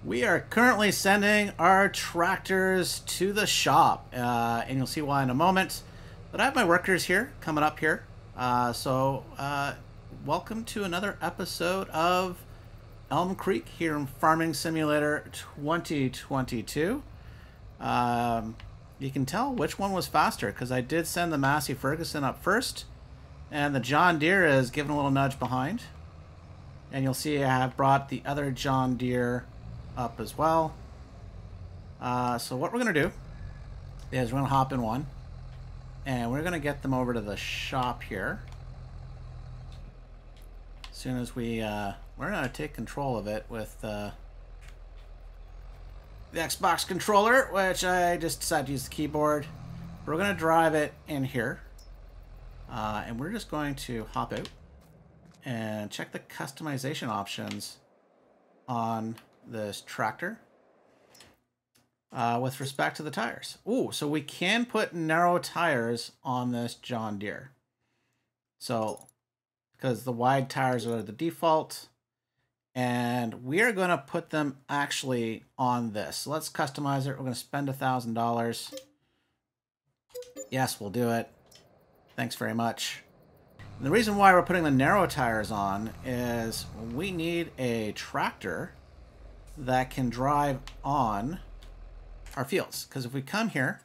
We are currently sending our tractors to the shop, and you'll see why in a moment. But I have my workers here, coming up here. Welcome to another episode of Elmcreek here in Farming Simulator 2022. You can tell which one was faster, because I did send the Massey Ferguson up first, and the John Deere is giving a little nudge behind. And you'll see I have brought the other John Deere up as well. So what we're going to do is we're going to hop in one, and we're going to get them over to the shop here. As soon as we're going to take control of it with the Xbox controller, which I just decided to use the keyboard. We're going to drive it in here, and we're just going to hop out and check the customization options on this tractor with respect to the tires. Ooh, so we can put narrow tires on this John Deere. So, because the wide tires are the default, and we are going to put them actually on this. So let's customize it. We're going to spend $1,000. Yes, we'll do it. Thanks very much. And the reason why we're putting the narrow tires on is we need a tractor that can drive on our fields. Because if we come here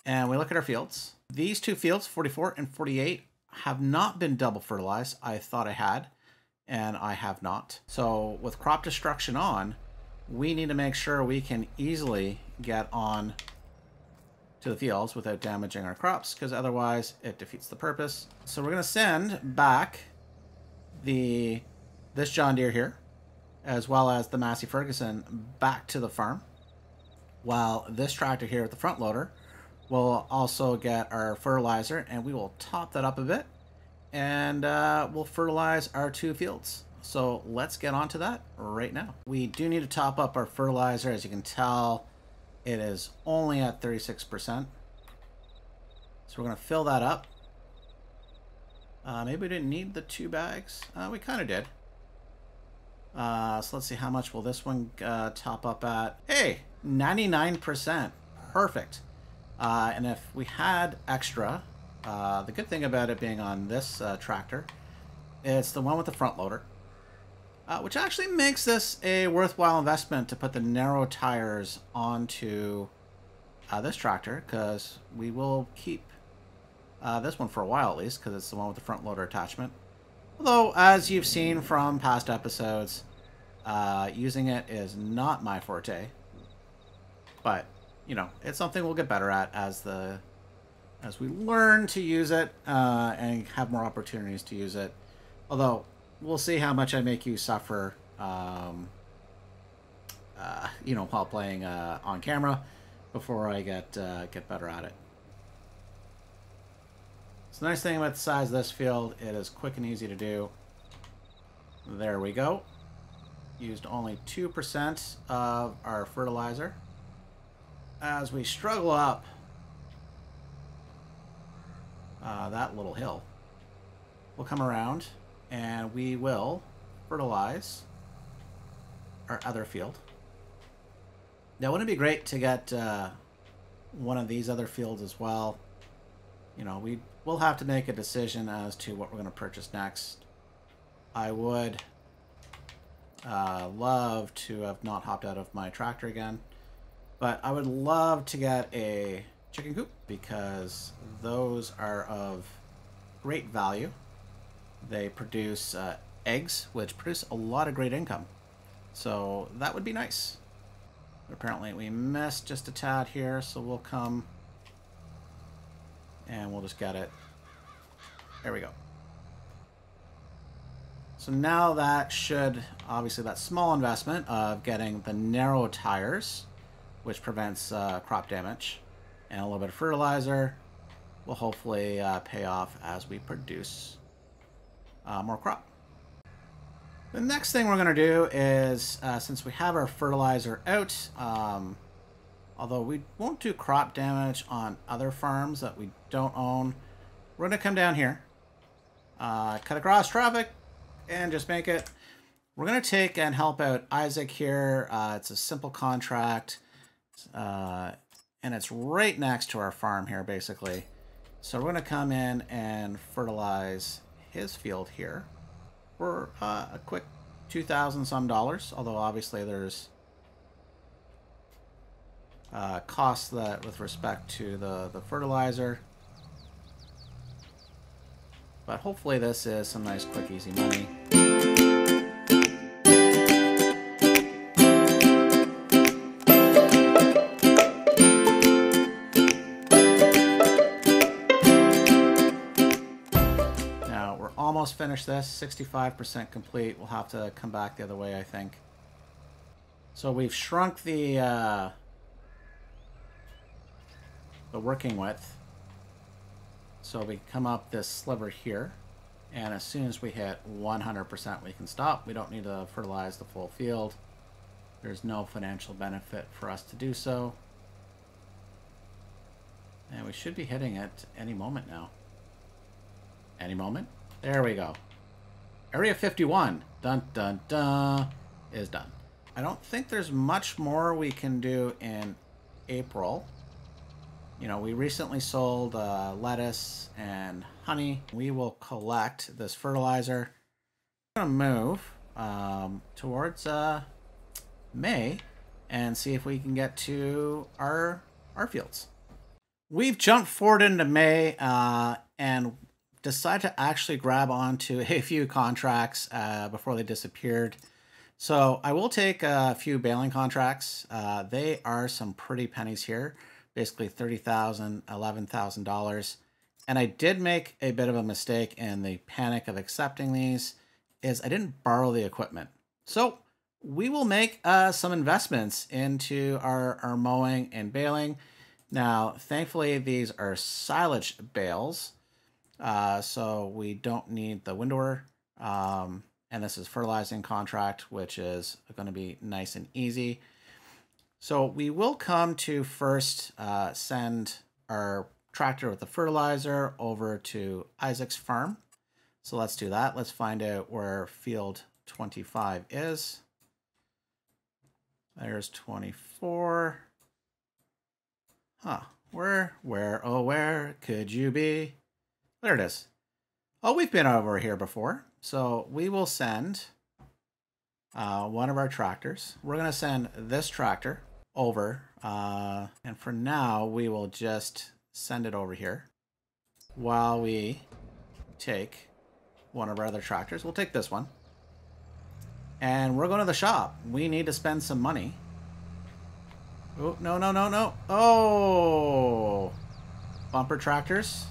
and we look at our fields, these two fields, 44 and 48, have not been double fertilized. I thought I had, and I have not. So with crop destruction on, we need to make sure we can easily get on to the fields without damaging our crops, because otherwise it defeats the purpose. So we're going to send back this John Deere here, as well as the Massey Ferguson, back to the farm, while this tractor here with the front loader will also get our fertilizer, and we will top that up a bit, and we'll fertilize our two fields. So let's get on to that right now. We do need to top up our fertilizer. As you can tell, it is only at 36%. So we're going to fill that up. Maybe we didn't need the 2 bags. We kind of did. So let's see, how much will this one top up at? Hey, 99%. Perfect. And if we had extra, the good thing about it being on this tractor, it's the one with the front loader, which actually makes this a worthwhile investment to put the narrow tires onto this tractor, because we will keep this one for a while at least, because it's the one with the front loader attachment. Although, as you've seen from past episodes, using it is not my forte. But, you know, it's something we'll get better at as we learn to use it and have more opportunities to use it. Although, we'll see how much I make you suffer, you know, while playing on camera before I get better at it. So the nice thing about the size of this field, it is quick and easy to do. There we go. Used only 2% of our fertilizer. As we struggle up that little hill, we'll come around and we will fertilize our other field. Now, wouldn't it be great to get one of these other fields as well? You know, we'll have to make a decision as to what we're going to purchase next. I would love to have not hopped out of my tractor again, but I would love to get a chicken coop, because those are of great value. They produce eggs, which produce a lot of great income. So that would be nice. But apparently we missed just a tad here, so we'll come and we'll just get it. There we go. So now that should, obviously that small investment of getting the narrow tires, which prevents crop damage, and a little bit of fertilizer, will hopefully pay off as we produce more crop. The next thing we're going to do is, since we have our fertilizer out, although we won't do crop damage on other farms that we don't own, we're going to come down here, cut across traffic, and just make it we're going to take and help out Isaac here. It's a simple contract. And it's right next to our farm here, basically. So we're going to come in and fertilize his field here for a quick $2,000 some, although obviously there's costs that with respect to the fertilizer. But hopefully this is some nice, quick, easy money. Almost finished this, 65% complete. We'll have to come back the other way, I think. So we've shrunk the working width. So we come up this sliver here, and as soon as we hit 100%, we can stop. We don't need to fertilize the full field. There's no financial benefit for us to do so. And we should be hitting it any moment now. Any moment. There we go. Area 51, dun dun dun, is done. I don't think there's much more we can do in April. You know, we recently sold lettuce and honey. We will collect this fertilizer. I'm gonna move towards May and see if we can get to our fields. We've jumped forward into May and decided to actually grab onto a few contracts before they disappeared. So I will take a few baling contracts. They are some pretty pennies here, basically $30,000, $11,000. And I did make a bit of a mistake in the panic of accepting these, is I didn't borrow the equipment. So we will make some investments into our mowing and baling. Now, thankfully, these are silage bales. So we don't need the windower, and this is fertilizing contract, which is going to be nice and easy. So we will come to first send our tractor with the fertilizer over to Isaac's farm. So let's do that. Let's find out where field 25 is. There's 24. Huh. Where, oh, where could you be? There it is. Oh, we've been over here before. So we will send one of our tractors. We're going to send this tractor over. And for now, we will just send it over here while we take one of our other tractors. We'll take this one. And we're going to the shop. We need to spend some money. Oh, no, no, no, no. Oh! Bumper tractors.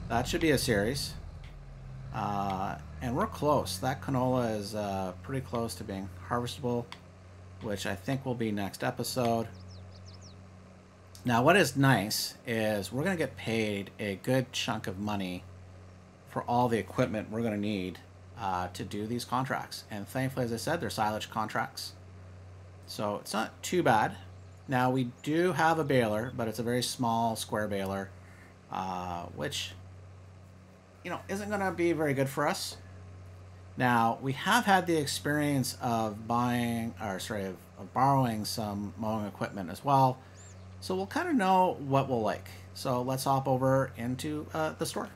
That should be a series. And we're close. That canola is pretty close to being harvestable, which I think will be next episode. Now, what is nice is we're going to get paid a good chunk of money for all the equipment we're going to need to do these contracts. And thankfully, as I said, they're silage contracts. So it's not too bad. Now, we do have a baler, but it's a very small square baler, which, you know, isn't going to be very good for us. Now, we have had the experience of borrowing some mowing equipment as well. So we'll kind of know what we'll like. So let's hop over into the store.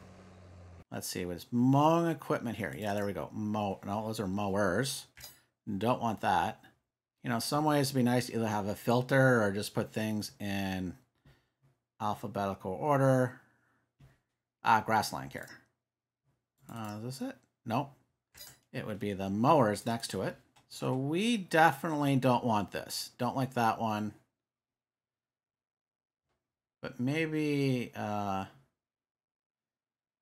Let's see, what's mowing equipment here? Yeah, there we go. No, those are mowers. Don't want that. You know, some ways it'd be nice to either have a filter or just put things in alphabetical order. Grassland care. Is this it? Nope. It would be the mowers next to it. So we definitely don't want this. Don't like that one. But maybe,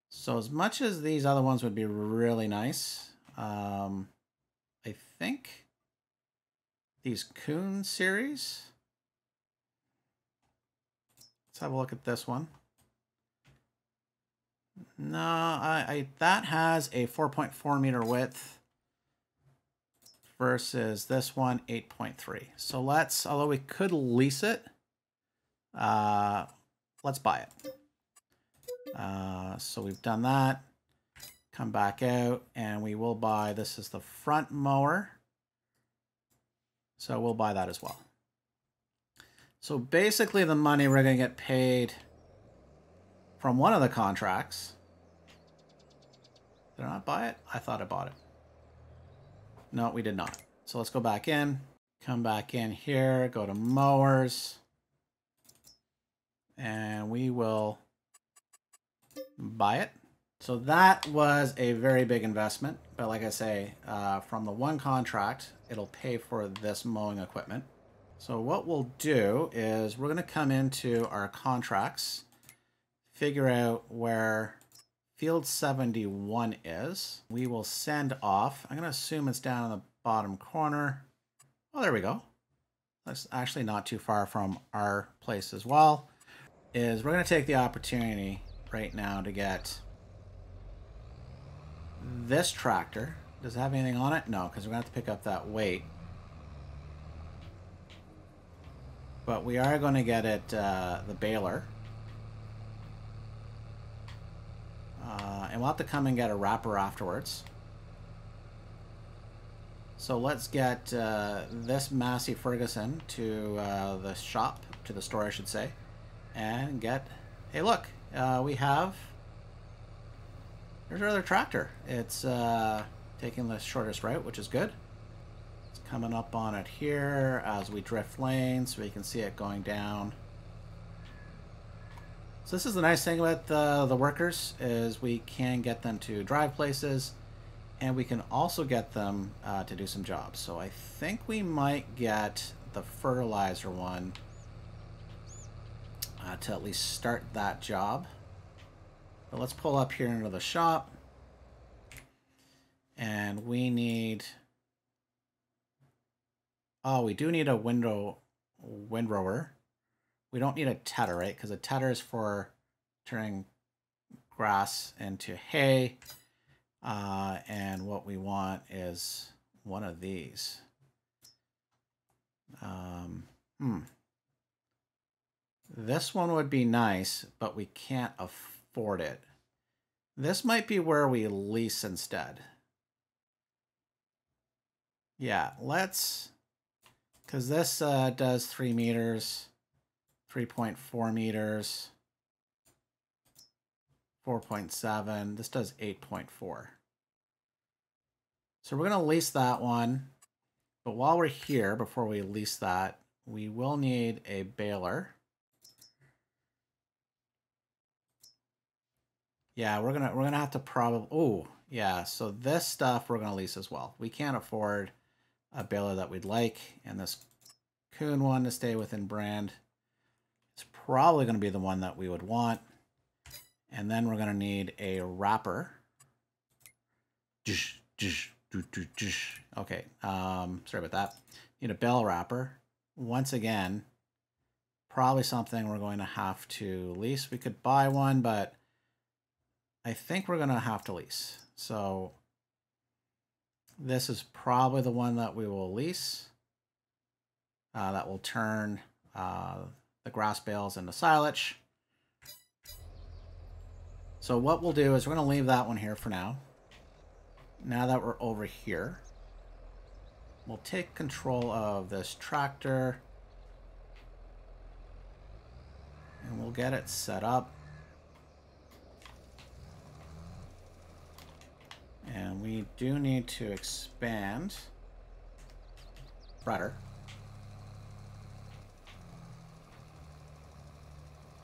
so as much as these other ones would be really nice, I think these Coon series. Let's have a look at this one. No, that has a 4.4 meter width versus this one 8.3. So let's, although we could lease it, let's buy it. So we've done that. come back out, and we will buy, this is the front mower. So we'll buy that as well. So basically the money we're going to get paid from one of the contracts. Did I not buy it? I thought I bought it. No, we did not. So let's go back in, come back in here, go to mowers, and we will buy it. So that was a very big investment, but like I say, from the one contract, it'll pay for this mowing equipment. So what we'll do is we're going to come into our contracts, figure out where field 71 is. We will send off. I'm going to assume it's down in the bottom corner. Oh, there we go. That's actually not too far from our place as well. We're going to take the opportunity right now to get this tractor. Does it have anything on it? No, because we're going to have to pick up that weight. But we are going to get it, the baler. And we'll have to come and get a wrapper afterwards. So let's get this Massey Ferguson to the shop, to the store I should say, and get, hey look, we have, here's our other tractor. It's taking the shortest route, which is good. It's coming up on it here as we drift lanes, so we can see it going down. So this is the nice thing about the workers, is we can get them to drive places, and we can also get them to do some jobs. So I think we might get the fertilizer one to at least start that job. But let's pull up here into the shop, and we need, oh, we do need a windrower. We don't need a tedder, right? Because a tedder is for turning grass into hay. And what we want is one of these. This one would be nice, but we can't afford it. This might be where we lease instead. Yeah, let's, because this does 3 meters. 3.4 meters, 4.7. This does 8.4. So we're going to lease that one. But while we're here, before we lease that, we will need a baler. Yeah, we're gonna have to probably, oh yeah, so this stuff we're gonna lease as well. We can't afford a baler that we'd like, and this Kuhn one to stay within brand. It's probably going to be the one that we would want. And then we're going to need a wrapper. Okay, sorry about that. Need a bell wrapper. Once again, probably something we're going to have to lease. We could buy one, but I think we're going to have to lease. So this is probably the one that we will lease. That will turn the grass bales into silage. So what we'll do is we're going to leave that one here for now. Now that we're over here, we'll take control of this tractor and we'll get it set up. And we do need to expand rudder.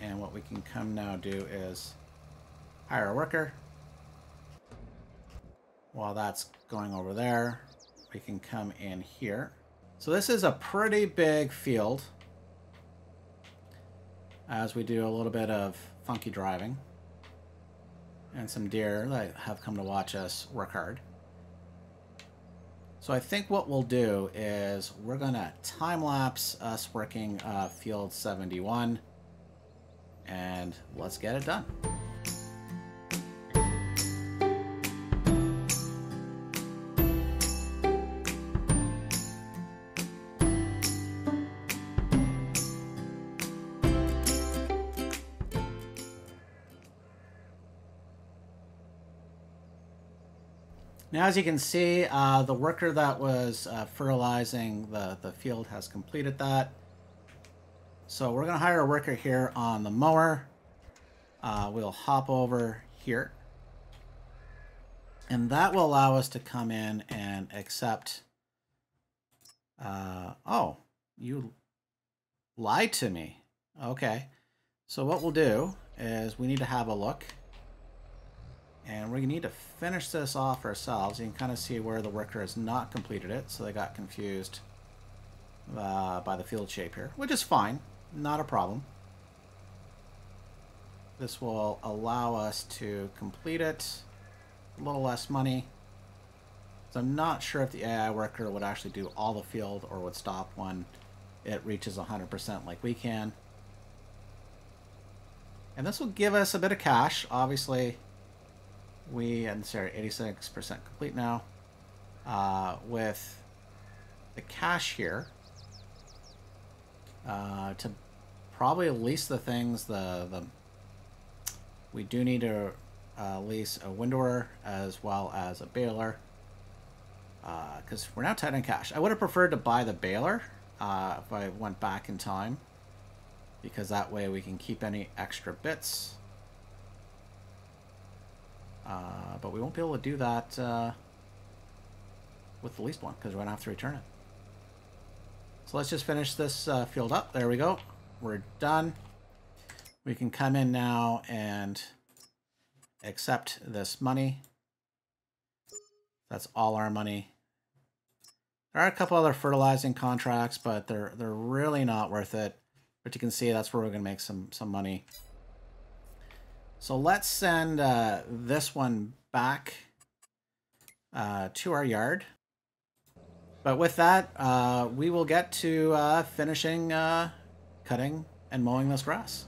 And what we can come now do is hire a worker. While that's going over there, we can come in here. So this is a pretty big field as we do a little bit of funky driving and some deer that have come to watch us work hard. So I think what we'll do is we're gonna time-lapse us working field 71. And let's get it done. Now, as you can see, the worker that was fertilizing the field has completed that. So we're going to hire a worker here on the mower. We'll hop over here. And that will allow us to come in and accept... oh, you lied to me. Okay. So what we'll do is we need to have a look. And we need to finish this off ourselves. You can kind of see where the worker has not completed it. So they got confused by the field shape here, which is fine. Not a problem. This will allow us to complete it. A little less money. So I'm not sure if the AI worker would actually do all the field or would stop when it reaches 100% like we can. And this will give us a bit of cash. Obviously, we, and sorry, 86% complete now. With the cash here, to probably lease the things, we do need to lease a windrower as well as a baler. Because we're now tight on cash. I would have preferred to buy the baler if I went back in time, because that way we can keep any extra bits. But we won't be able to do that with the leased one, because we're going to have to return it. So let's just finish this field up. There we go. We're done. We can come in now and accept this money. That's all our money. There are a couple other fertilizing contracts, but they're really not worth it. But you can see that's where we're going to make some money. So let's send this one back to our yard. But with that, we will get to finishing cutting and mowing this grass.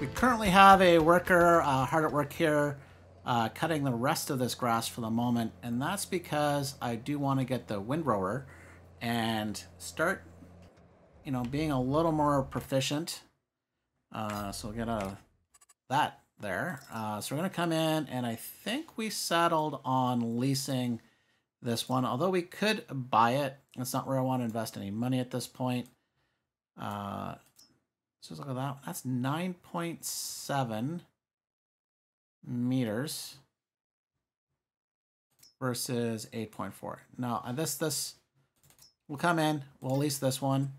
We currently have a worker hard at work here cutting the rest of this grass for the moment, and that's because I do want to get the windrower and start, being a little more proficient. So we'll get out of that there. So we're going to come in, and I think we settled on leasing this one, although we could buy it. That's not where I want to invest any money at this point. So look at that. That's 9.7 meters versus 8.4. Now this will come in. We'll lease this one.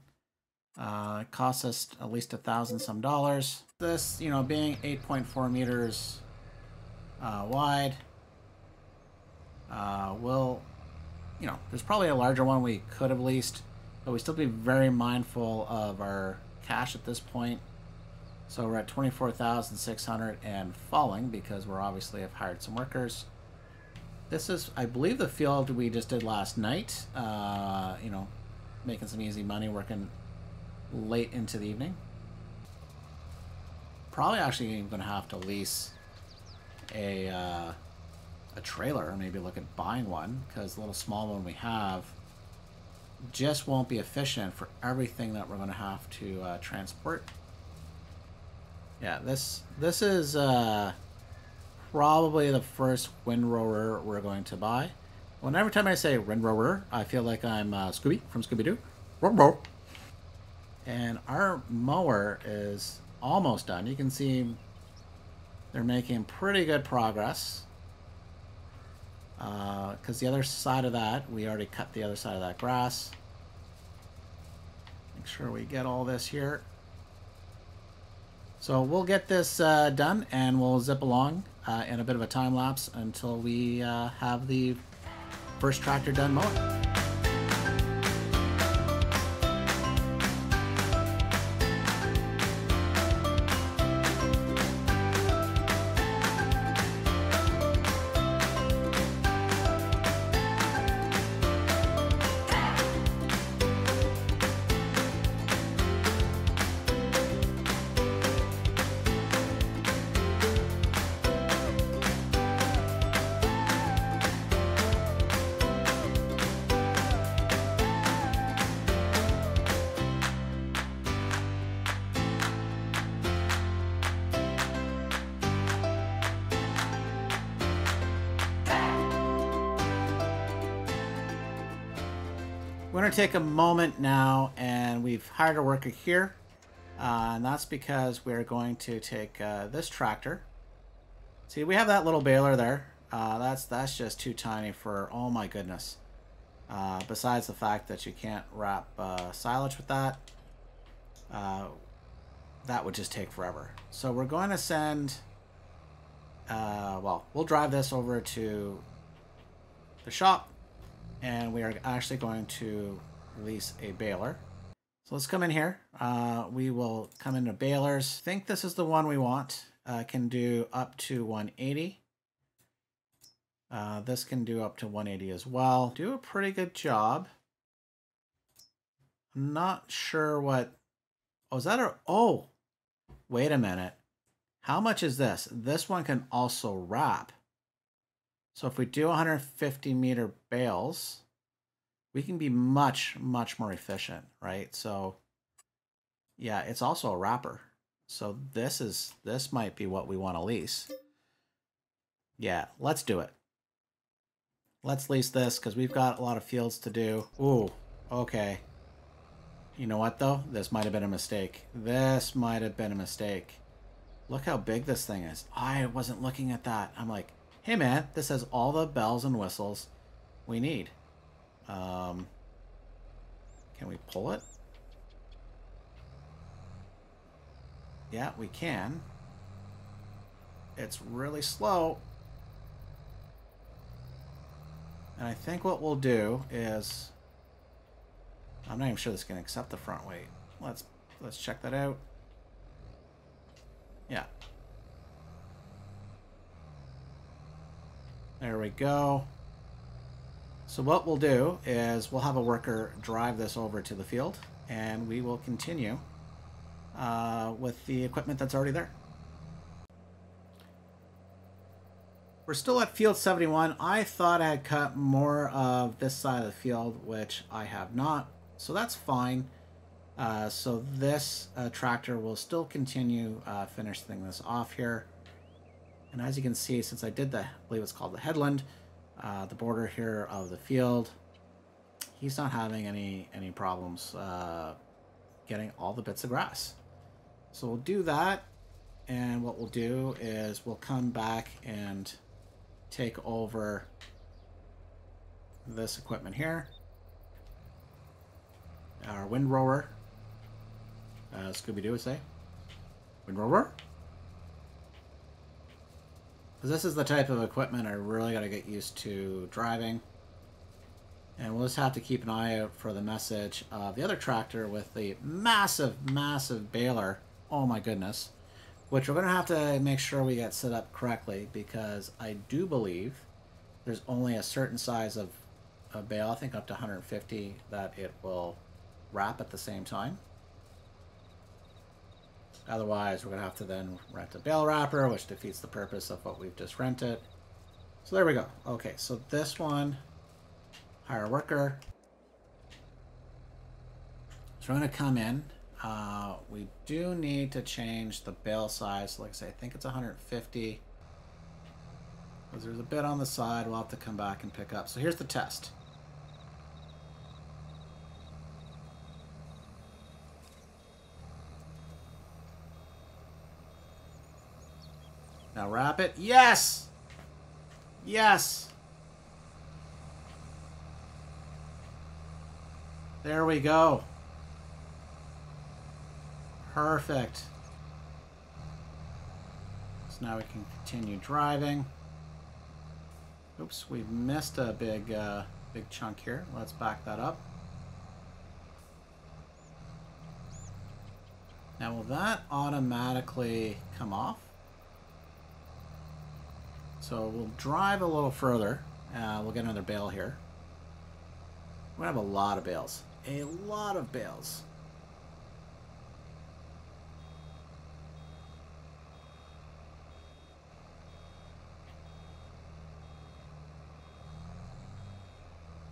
It costs us at least $1,000 some dollars. This, being 8.4 meters wide, will, there's probably a larger one we could have leased, but we still be very mindful of our cash at this point. So we're at 24,600 and falling because we're obviously have hired some workers. This is, I believe, the field we just did last night. Making some easy money, working late into the evening. Probably actually going to have to lease a trailer, or maybe look at buying one, because the little small one we have just won't be efficient for everything that we're going to have to transport. Yeah, this is probably the first windrower we're going to buy. Well, every time I say windrower, I feel like I'm Scooby from Scooby-Doo. And our mower is almost done. You can see they're making pretty good progress. Because the other side of that, we already cut the other side of that grass. Make sure we get all this here. So we'll get this done, and we'll zip along in a bit of a time lapse until we have the first tractor done mowing. We're going to take a moment now, and we've hired a worker here. And that's because we're going to take this tractor. See, we have that little baler there. That's just too tiny for, oh my goodness. Besides the fact that you can't wrap silage with that. That would just take forever. So we're going to send... well, we'll drive this over to the shop. And we are actually going to release a baler. So let's come in here. We will come into balers. I think this is the one we want. Can do up to 180. This can do up to 180 as well. Do a pretty good job. I'm not sure what... Oh, is that a... Oh, wait a minute. How much is this? This one can also wrap. So if we do 150 meter bales, we can be much, much more efficient, right? So yeah, it's also a wrapper. So this might be what we want to lease. Yeah, let's do it. Let's lease this because we've got a lot of fields to do. Ooh, okay. You know what though? This might have been a mistake. This might have been a mistake. Look how big this thing is. I wasn't looking at that. I'm like, hey man, this has all the bells and whistles we need. Can we pull it? Yeah, we can. It's really slow. And I think what we'll do is... I'm not even sure this can accept the front weight. Let's check that out. Yeah. There we go. So what we'll do is we'll have a worker drive this over to the field, and we will continue with the equipment that's already there. We're still at field 71. I thought I had cut more of this side of the field, which I have not. So that's fine. So this tractor will still continue finishing this off here. And as you can see, since I did the, I believe it's called the headland, the border here of the field, he's not having any problems getting all the bits of grass. So we'll do that. And what we'll do is we'll come back and take over this equipment here. Our windrower. Scooby-Doo would say. Windrower? Because this is the type of equipment I really got to get used to driving. And we'll just have to keep an eye out for the message of the other tractor with the massive, massive baler. Oh my goodness. Which we're going to have to make sure we get set up correctly, because I do believe there's only a certain size of a bale, I think up to 150, that it will wrap at the same time. Otherwise, we're going to have to then rent a bale wrapper, which defeats the purpose of what we've just rented. So there we go. Okay, so this one, hire a worker. So we're going to come in. We do need to change the bale size. Like I say, I think it's 150. Because there's a bit on the side we'll have to come back and pick up. So here's the test. Now wrap it. Yes! Yes! There we go. Perfect. So now we can continue driving. Oops, we've missed a big chunk here. Let's back that up. Now will that automatically come off? So we'll drive a little further. We'll get another bale here. We're gonna have a lot of bales. A lot of bales.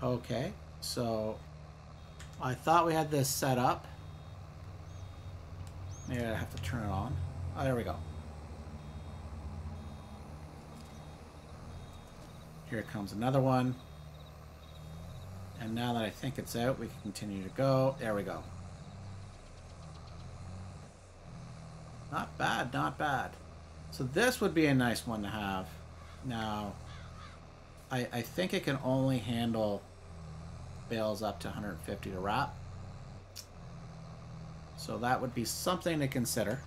Okay, so I thought we had this set up. Maybe I have to turn it on. Oh, there we go. Here comes another one. And now that I think it's out, we can continue to go. There we go. Not bad, not bad. So this would be a nice one to have. Now, I think it can only handle bales up to 150 to wrap. So that would be something to consider.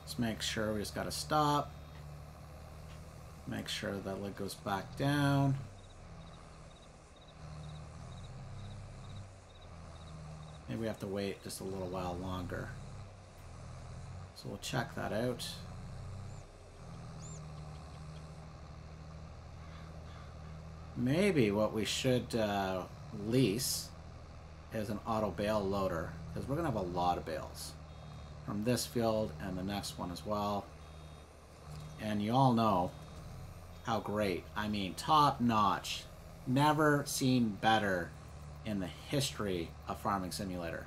Let's make sure we just got to stop. Make sure that lid goes back down. Maybe we have to wait just a little while longer. So we'll check that out. Maybe what we should lease is an auto bale loader, because we're going to have a lot of bales from this field and the next one as well. And you all know how great, I mean top notch, never seen better in the history of Farming Simulator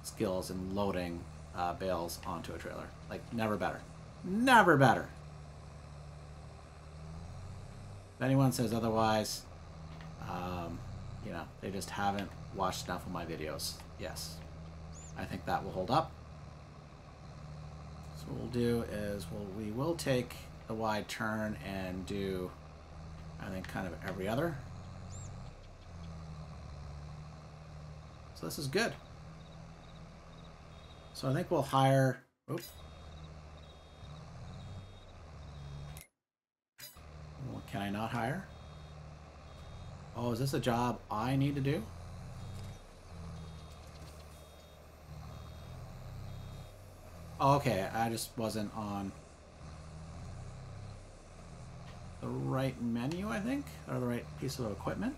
skills in loading bales onto a trailer. Like, never better. Never better. If anyone says otherwise, you know, they just haven't watched enough of my videos. Yes, I think that will hold up. So what we'll do is we will take the wide turn and do, I think, kind of every other. So this is good. So I think we'll hire... Oops. Well, can I not hire? Oh, is this a job I need to do? Oh, okay, I just wasn't on the right menu, I think, or the right piece of equipment.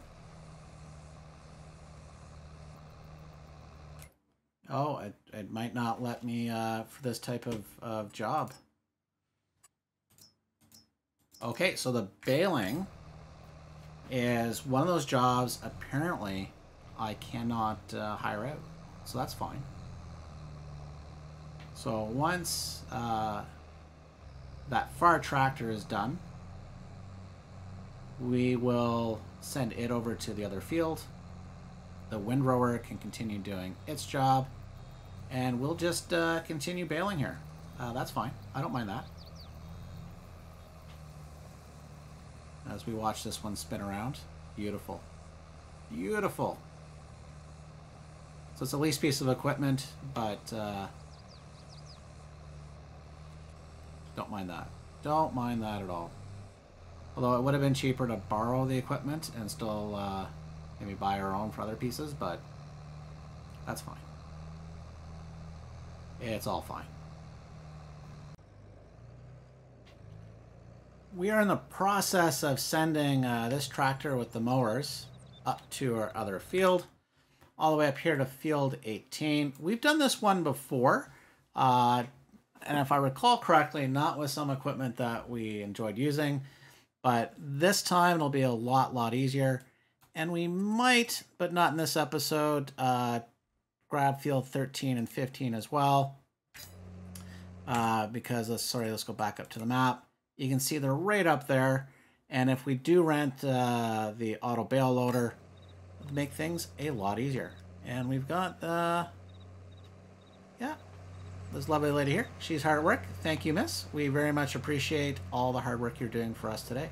Oh, it might not let me for this type of job. Okay, so the baling is one of those jobs apparently I cannot hire out. So that's fine. So once that far tractor is done, we will send it over to the other field. The windrower can continue doing its job, and we'll just continue baling here. That's fine. I don't mind that. As we watch this one spin around. Beautiful. Beautiful. So it's the least piece of equipment, but don't mind that. Don't mind that at all. Although it would have been cheaper to borrow the equipment and still maybe buy our own for other pieces, but that's fine. It's all fine. We are in the process of sending this tractor with the mowers up to our other field, all the way up here to field 18. We've done this one before, and if I recall correctly, not with some equipment that we enjoyed using, but this time it'll be a lot easier. And we might, but not in this episode, grab field 13 and 15 as well, because let's go back up to the map. You can see they're right up there, and if we do rent the auto bale loader, it'll make things a lot easier. And we've got, yeah, this lovely lady here. She's hard at work. Thank you, miss. We very much appreciate all the hard work you're doing for us today.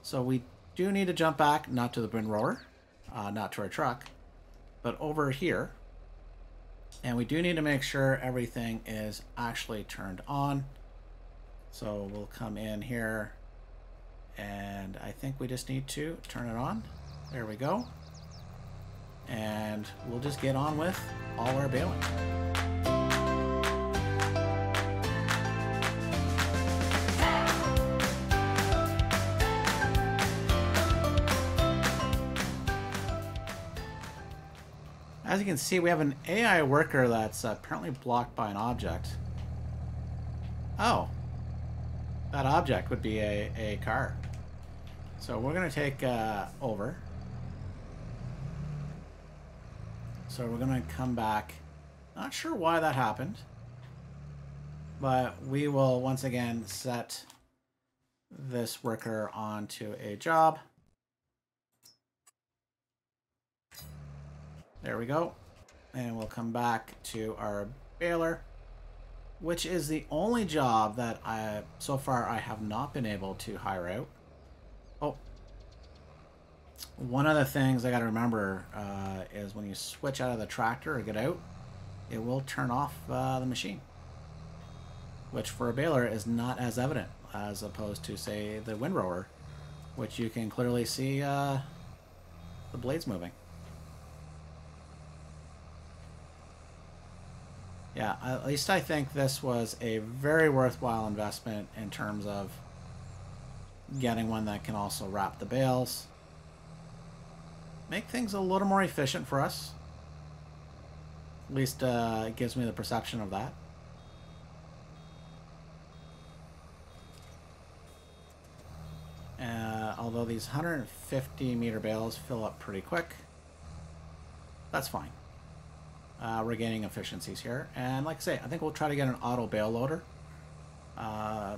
So we do need to jump back, not to the windrower, not to our truck, but over here. And we do need to make sure everything is actually turned on. So we'll come in here, and I think we just need to turn it on. There we go. And we'll just get on with all our baling. As you can see, we have an AI worker that's apparently blocked by an object. Oh. That object would be a car. So we're going to take over. So we're going to come back. Not sure why that happened. But we will once again set this worker onto a job. There we go. And we'll come back to our baler, which is the only job that so far I have not been able to hire out. Oh, one of the things I got to remember is when you switch out of the tractor or get out, it will turn off the machine, which for a baler is not as evident as opposed to, say, the windrower, which you can clearly see the blades moving. Yeah, at least I think this was a very worthwhile investment in terms of getting one that can also wrap the bales. Make things a little more efficient for us. At least it gives me the perception of that. Although these 150 meter bales fill up pretty quick, that's fine. We're gaining efficiencies here. And like I say, I think we'll try to get an auto bale loader.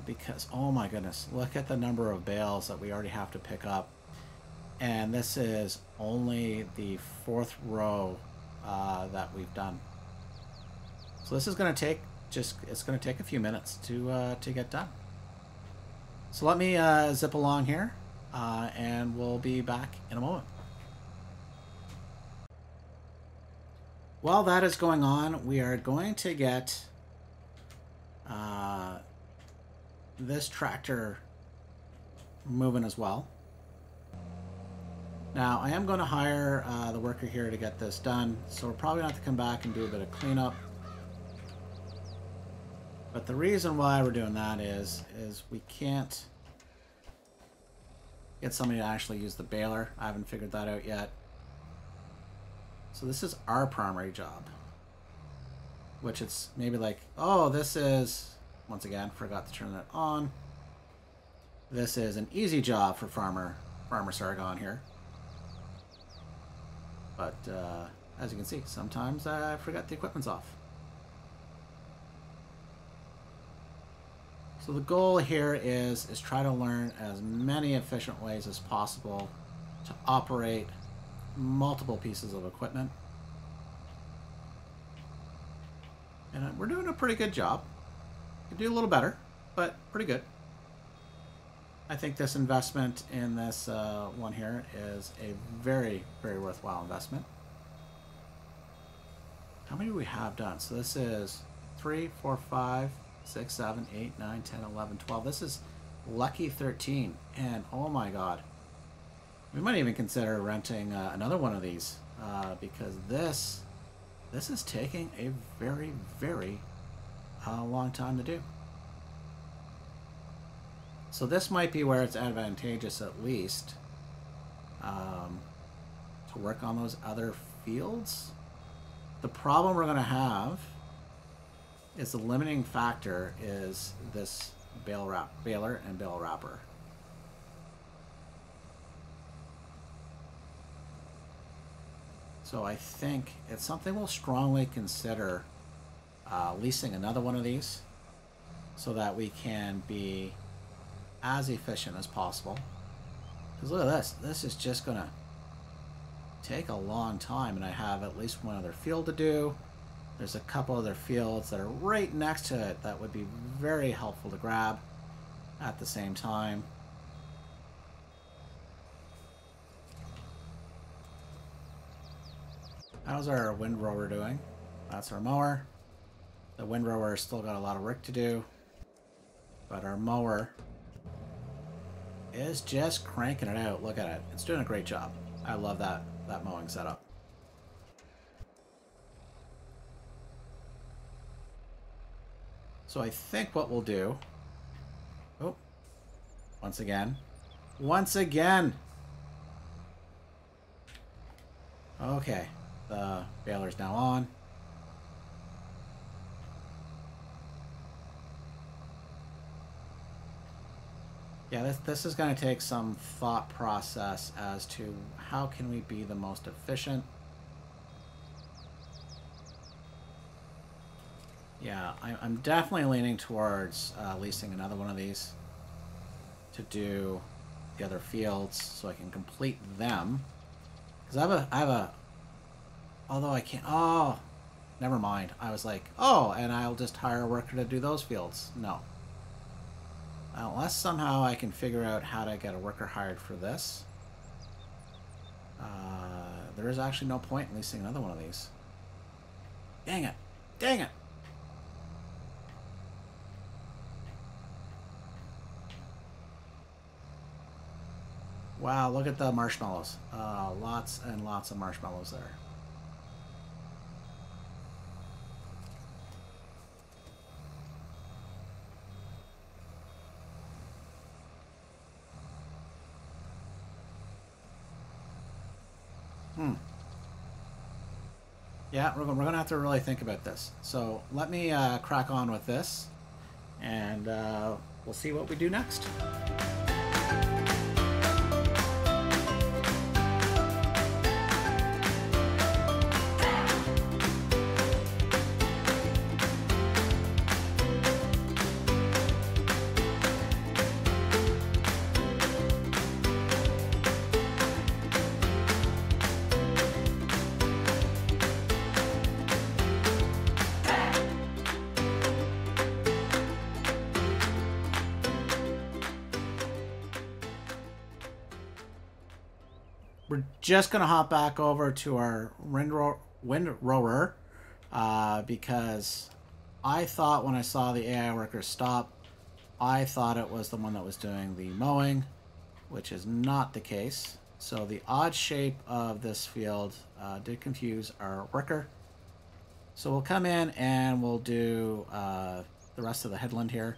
Because, oh my goodness, look at the number of bales that we already have to pick up. And this is only the 4th row that we've done. So this is going to take it's going to take a few minutes to get done. So let me zip along here and we'll be back in a moment. While that is going on, we are going to get this tractor moving as well. Now, I am going to hire the worker here to get this done, so we're probably going to have to come back and do a bit of cleanup. But the reason why we're doing that is we can't get somebody to actually use the baler. I haven't figured that out yet. So this is our primary job, which it's maybe like, oh, this is, once again, forgot to turn that on. This is an easy job for Farmer Sargon here. But as you can see, sometimes I forget the equipment's off. So the goal here is try to learn as many efficient ways as possible to operate multiple pieces of equipment. And we're doing a pretty good job. Could do a little better, but pretty good. I think this investment in this one here is a very, very worthwhile investment. How many do we have done? So this is 3, 4, 5, 6, 7, 8, 9, 10, 11, 12. This is lucky 13. And oh my god. We might even consider renting another one of these because this is taking a very, very long time to do. So this might be where it's advantageous at least to work on those other fields. The problem we're going to have is the limiting factor is this baler and bale wrapper. So I think it's something we'll strongly consider leasing another one of these so that we can be as efficient as possible. Because look at this. This is just going to take a long time, and I have at least one other field to do. There's a couple other fields that are right next to it that would be very helpful to grab at the same time. How's our windrower doing? That's our mower. The windrower still got a lot of work to do, but our mower is just cranking it out. Look at it. It's doing a great job. I love that mowing setup. So I think what we'll do... Oh, once again. Okay. The baler's now on. Yeah, this is going to take some thought process as to how can we be the most efficient. Yeah, I'm definitely leaning towards leasing another one of these to do the other fields so I can complete them. Because I have a, although I can't, oh, never mind. I was like, oh, and I'll just hire a worker to do those fields. No. Unless somehow I can figure out how to get a worker hired for this. There is actually no point in leasing another one of these. Dang it. Dang it. Wow, look at the marshmallows. Lots and lots of marshmallows there. Yeah, we're going to have to really think about this. So let me crack on with this, and we'll see what we do next. We're just going to hop back over to our windrower because I thought when I saw the AI worker stop, I thought it was the one that was doing the mowing, which is not the case. So the odd shape of this field did confuse our worker. So we'll come in and we'll do the rest of the headland here,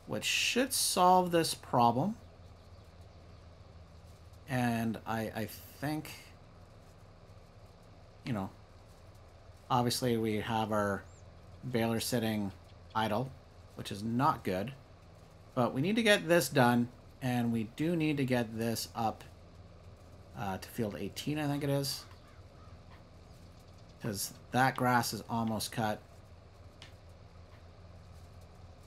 which should solve this problem. And I think, you know, obviously we have our baler sitting idle, which is not good. But we need to get this done, and we do need to get this up to field 18, I think it is. Because that grass is almost cut.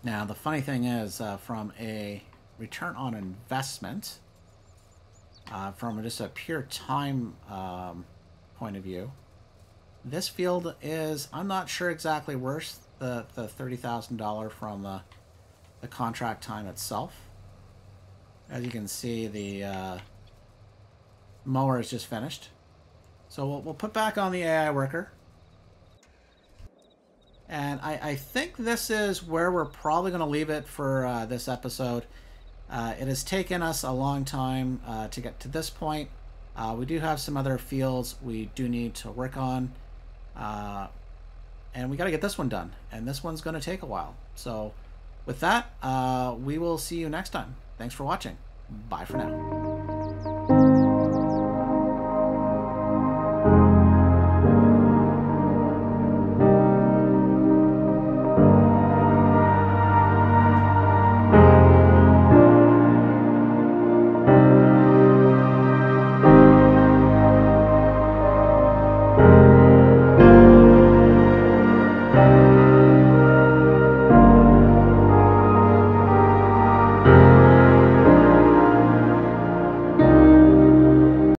Now, the funny thing is, from a return on investment, from just a pure time point of view, this field is, I'm not sure exactly worth the $30,000 from the contract time itself. As you can see, the mower is just finished. So we'll put back on the AI worker. And I think this is where we're probably going to leave it for this episode. It has taken us a long time to get to this point. We do have some other fields we do need to work on. And we got to get this one done. And this one's going to take a while. So with that, we will see you next time. Thanks for watching. Bye for now.